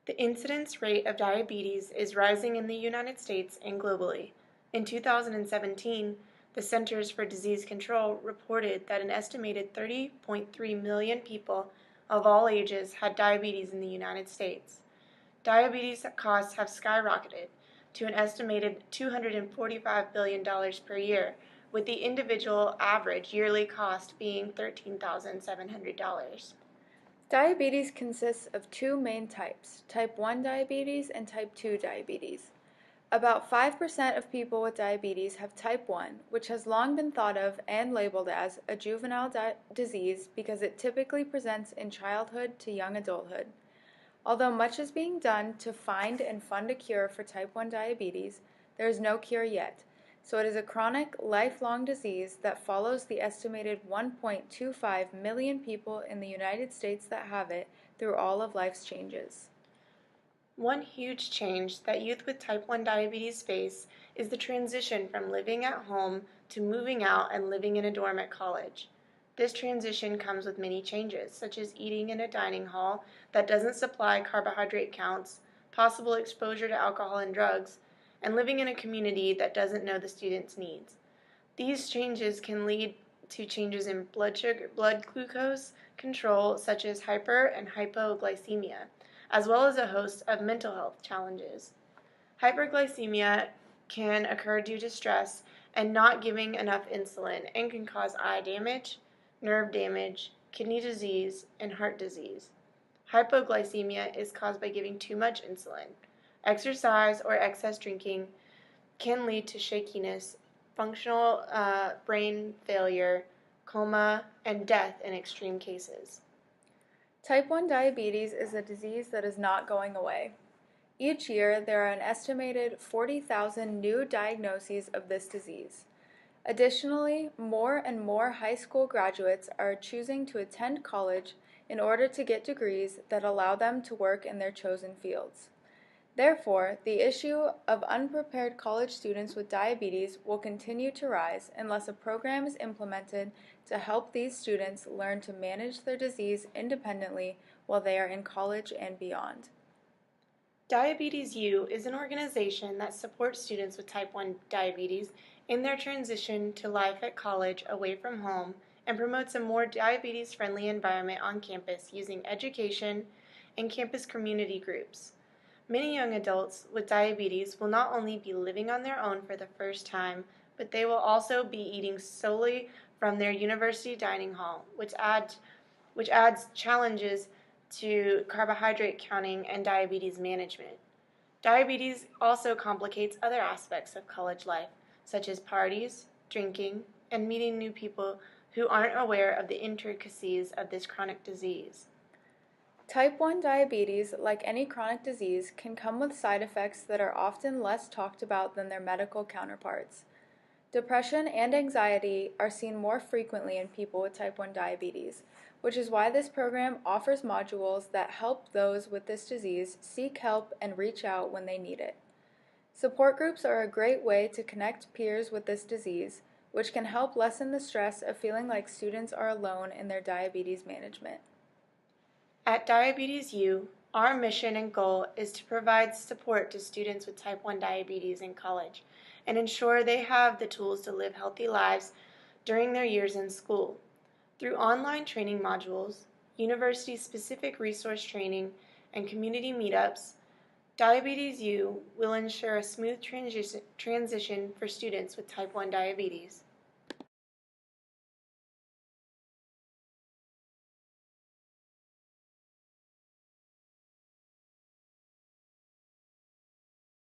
The incidence rate of diabetes is rising in the United States and globally. In 2017, the Centers for Disease Control reported that an estimated 30.3 million people of all ages had diabetes in the United States. Diabetes costs have skyrocketed to an estimated $245 billion per year, with the individual average yearly cost being $13,700. Diabetes consists of two main types, type 1 diabetes and type 2 diabetes. About 5% of people with diabetes have type 1, which has long been thought of and labeled as a juvenile disease because it typically presents in childhood to young adulthood. Although much is being done to find and fund a cure for type 1 diabetes, there is no cure yet, so it is a chronic, lifelong disease that follows the estimated 1.25 million people in the United States that have it through all of life's changes. One huge change that youth with type 1 diabetes face is the transition from living at home to moving out and living in a dorm at college. This transition comes with many changes, such as eating in a dining hall that doesn't supply carbohydrate counts, possible exposure to alcohol and drugs, and living in a community that doesn't know the student's needs. These changes can lead to changes in blood glucose control, such as hyper and hypoglycemia, as well as a host of mental health challenges. Hyperglycemia can occur due to stress and not giving enough insulin and can cause eye damage, nerve damage, kidney disease, and heart disease. Hypoglycemia is caused by giving too much insulin. Exercise or excess drinking can lead to shakiness, functional brain failure, coma, and death in extreme cases. Type 1 diabetes is a disease that is not going away. Each year, there are an estimated 40,000 new diagnoses of this disease. Additionally, more and more high school graduates are choosing to attend college in order to get degrees that allow them to work in their chosen fields. Therefore, the issue of unprepared college students with diabetes will continue to rise unless a program is implemented to help these students learn to manage their disease independently while they are in college and beyond. DiabetesU is an organization that supports students with type 1 diabetes in their transition to life at college away from home and promotes a more diabetes-friendly environment on campus using education and campus community groups. Many young adults with diabetes will not only be living on their own for the first time, but they will also be eating solely from their university dining hall, which adds challenges to carbohydrate counting and diabetes management. Diabetes also complicates other aspects of college life, such as parties, drinking, and meeting new people who aren't aware of the intricacies of this chronic disease. Type 1 diabetes, like any chronic disease, can come with side effects that are often less talked about than their medical counterparts. Depression and anxiety are seen more frequently in people with type 1 diabetes, which is why this program offers modules that help those with this disease seek help and reach out when they need it. Support groups are a great way to connect peers with this disease, which can help lessen the stress of feeling like students are alone in their diabetes management. At DiabetesU, our mission and goal is to provide support to students with type 1 diabetes in college and ensure they have the tools to live healthy lives during their years in school. Through online training modules, university-specific resource training, and community meetups, DiabetesU will ensure a smooth transition for students with type 1 diabetes.